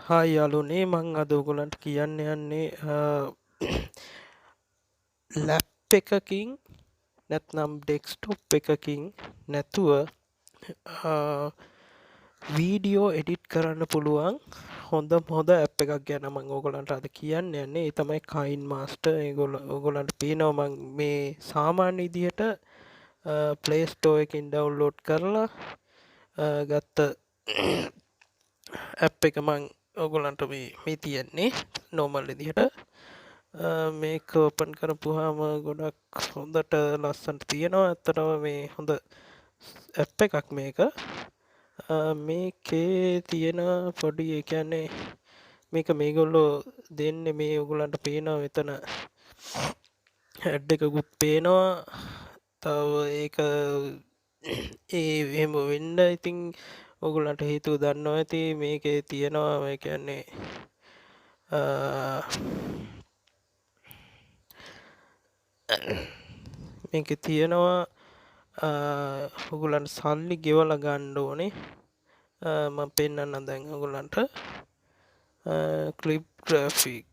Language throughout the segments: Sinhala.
හායි යාළුවනේ මං අද ඔයගොල්ලන්ට කියන්න යන්නේ ලැප් එකකින් නැත්නම් ඩෙස්ක්ටොප් එකකින් නැතුව වීඩියෝ එඩිට් කරන්න පුළුවන් හොඳ ඇප් එකක් ගැන මං ඕගොල්ලන්ට අද කියන්න යන්නේ. ඒ තමයි kinemaster. ඕගොල්ලන්ට පේනවා මං මේ සාමාන්‍ය විදිහට Play Store එකකින් ඩවුන්ලෝඩ් කරලා ගත්ත ඇප් එක මං ඔයගොල්ලන්ට මේ තියෙන්නේ නෝමල් විදිහට. මේක ඕපන් කරපුවාම ගොඩක් හොඳට ලස්සනට තියෙනවා. ඇත්තටම මේ හොඳ ඇප් එකක් මේක. මේකේ තියෙන පොඩි ඒ කියන්නේ මේක මේගොල්ලෝ දෙන්නේ මේ ඔයගොල්ලන්ට පේනවා මෙතන ඇඩ් එකකුත් පේනවා. තව ඒක එහෙම වෙන්න ඉතින් ඔයගොල්ලන්ට හේතුව දන්නවා ඇති. මේකේ තියෙනවා ඒ කියන්නේ මේකේ තියෙනවා ඔයගොල්ලන්ට සල්ලි ගෙවලා ගන්න ඕනේ. මම පෙන්නන්නම් දැන් ඔයගොල්ලන්ට clip graphic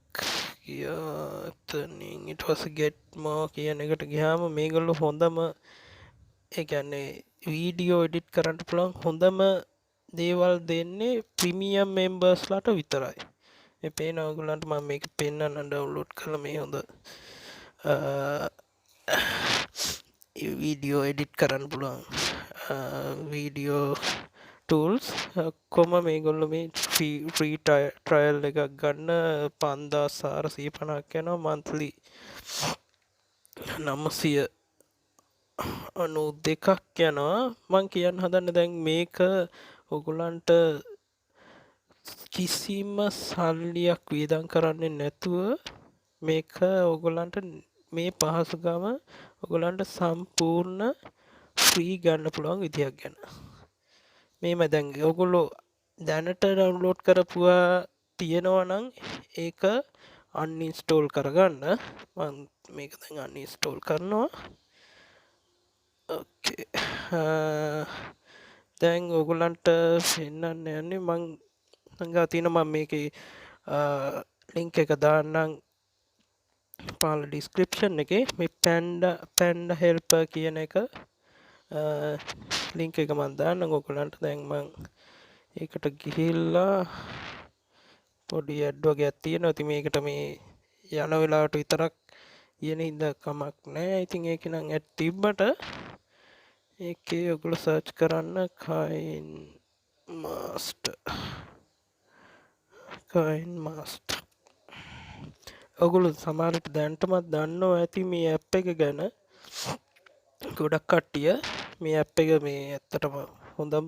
එතනින් ඊට පස්සේ get more කියන එකට ගියාම මේගොල්ලෝ හොඳම ඒ කියන්නේ වීඩියෝ එඩිට් කරන්න පුළුවන් හොඳම දේවල් දෙන්නේ ප්‍රීමියම් මෙම්බර්ස්ලාට විතරයි. මේ පේන ඔයගොල්ලන්ට මම මේක පෙන්නන්න ඩවුන්ලෝඩ් කරලා මේ හොඳ වීඩියෝ එඩිට් කරන්න පුළුවන් වීඩියෝ ටූල්ස් ඔක්කොම මේගොල්ලෝ මේ ෆ්‍රී ට්‍රයල් එකක් ගන්න 5450ක් යනවා මන්ත්ලි 992ක් යනවා. මං කියන්න හදන්නේ දැන් මේක ඔයගොල්ලන්ට කිසිම සල්ලියක් වියදම් කරන්නේ නැතුව මේක ඔයගොල්ලන්ට මේ පහසුකම ඔයගොල්ලන්ට සම්පූර්ණ ෆ්‍රී ගන්න පුළුවන් විදියක් ගැන. මේම දැන් ඔයගොල්ලෝ දැනට ඩවුන්ලෝඩ් කරපුවා තියෙනවා නම් ඒක අන්ඉන්ස්ටෝල් කරගන්න. මම මේක දැන් අන්ඉන්ස්ටෝල් කරනවා. ඕකේ. දැන් ඔයගොල්ලන්ට පෙන්නන්න යන්නේ මං ගා තියෙන මම මේකේ ලින්ක් එක දාන්නම් පහළ ඩිස්ක්‍රිප්ෂන් එකේ. මේ පැන්ඩා හෙල්පර් කියන එක ලින්ක් එක මම දාන්නම් ඔයගොල්ලන්ට. දැන් මං ඒකට ගිහිල්ලා පොඩි ඇඩ් වගේක් තියෙනවා. ඉතින් මේකට මේ යන වෙලාවට විතරක් කියන හින්දා කමක් නැහැ. ඉතින් ඒක නම් ඇඩ් තිබ්බට ඒකේ ඔයගොල්ලෝ සර්ච් කරන්න kinemaster. ඔයගොල්ලෝ සමහරට දැනටමත් දන්නවා ඇති මේ ඇප් එක ගැන. ගොඩක් කට්ටිය මේ ඇප් එක මේ ඇත්තටම හොඳම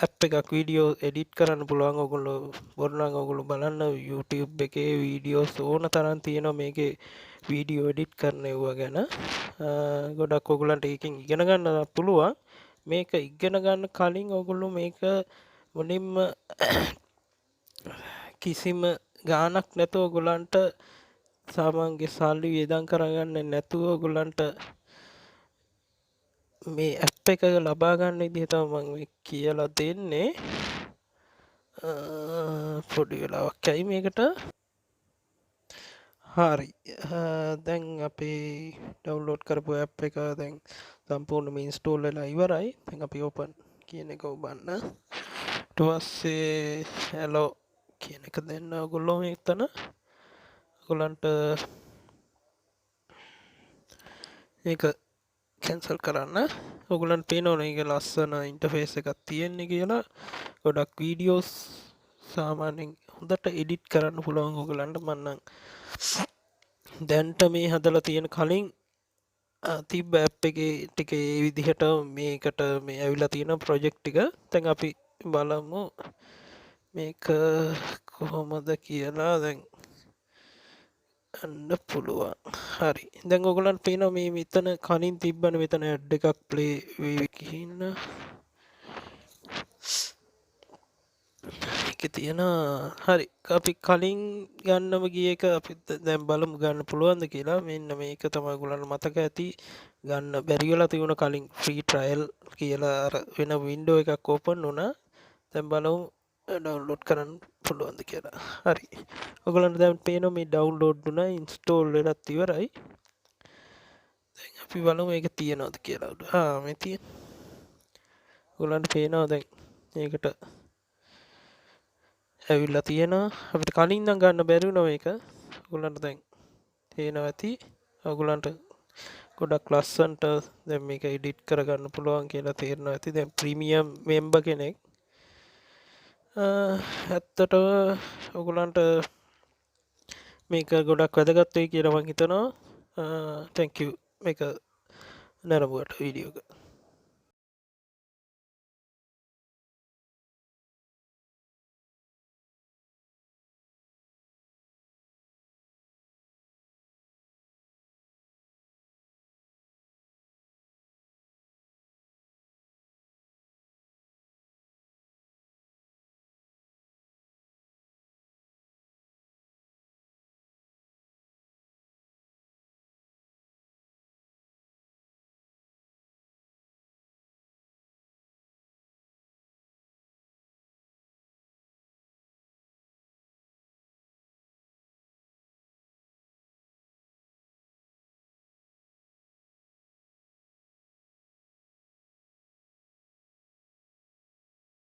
ඇප් එකක් වීඩියෝ එඩිට් කරන්න පුළුවන්. ඔයගොල්ලෝ බොරනම් ඔයගොල්ලෝ බලන්න YouTube එකේ වීඩියෝස් ඕන තරම් තියෙනවා මේකේ වීඩියෝ එඩිට් කරන ඒවා ගැන. ගොඩක් ඔයගොල්ලන්ට එකකින් ඉගෙන ගන්න පුළුවන්. මේක ඉගෙන ගන්න කලින් ඔයගොල්ලෝ මේක මුලින්ම කිසිම ගාණක් නැතුව ඔයගොල්ලන්ට සාමාන්‍යයෙන් සල්ලි වියදම් කරගන්න නැතුව ඔයගොල්ලන්ට මේ ඇප් එක ලබා ගන්න විදිහ තමයි මම කියලා දෙන්නේ. පොඩි වෙලාවක් ඇයි මේකට. හරි. දැන් අපේ ඩවුන්ලෝඩ් කරපු ඇප් එක දැන් සම්පූර්ණයෙන්ම ඉන්ස්ටෝල් වෙලා ඉවරයි. දැන් අපි ඕපන් කියන එක ඔබන්න. ඊට පස්සේ hello කියන එක දෙන්න ඔයගොල්ලෝ මෙතන. ඔයගොල්ලන්ට ඒක කැන්සල් කරන්න. ඔයගොල්ලන්ට පේනවනේ ඒක ලස්සන ඉන්ටර්ෆේස් එකක් තියෙන්නේ කියලා. ගොඩක් වීඩියෝස් සාමාන්‍යයෙන් හොඳට එඩිට් කරන්න පුළුවන් ඔයගොල්ලන්ට. මම නම් දැන්ට මේ හදලා තියෙන කලින් තිබ්බ ඇප් එකේ ටික ඒ විදිහට මේකට මේ ඇවිල්ලා තියෙන ප්‍රොජෙක්ට් ටික. දැන් අපි බලමු මේක කොහොමද කියලා. දැන් අන්න පුළුවන්. හරි. දැන් ඔයගොල්ලන්ට පේනවා මේ මෙතන කලින් තිබ්බනේ මෙතන ඇඩ් එකක් ප්ලේ වෙවි කියන. ඒකේ තියෙන හරි. අපි කලින් ගන්නම ගිය එක අපි දැන් බලමු ගන්න පුළුවන්ද කියලා. මෙන්න මේක තමයි ඔයගොල්ලන්ට මතක ඇති. ගන්න බැරි වෙලා තිබුණ කලින් ෆ්‍රී ට්‍රයල් කියලා අර වෙන වින්ඩෝ එකක් ඕපන් වුණා. දැන් බලමු ඩවුන්ලෝඩ් කරන්න පුළුවන්ද කියලා. හරි. ඔයගලන්ට දැන් පේනවා මේ ඩවුන්ලෝඩ් වුණා ඉන්ස්ටෝල් වෙලත් ඉවරයි. දැන් අපි බලමු මේක තියෙනවද කියලා. මේ තියෙන. ඔයගලන්ට පේනවා දැන් මේකට ඇවිල්ලා තියෙනවා. අපිට කලින් නම් ගන්න බැරි වුණා මේක. ඔයගලන්ට දැන් පේනවා ඇති. ඔයගලන්ට ගොඩක් ලස්සනට දැන් මේක එඩිට් කරගන්න පුළුවන් කියලා තේරෙනවා ඇති. දැන් ප්‍රීමියම් මෙම්බර් කෙනෙක් ඇත්තටම ඔයගලන්ට මේක ගොඩක් වැදගත් වෙයි කියලා මම හිතනවා. thank you මේක නරඹුවට වීඩියෝ එක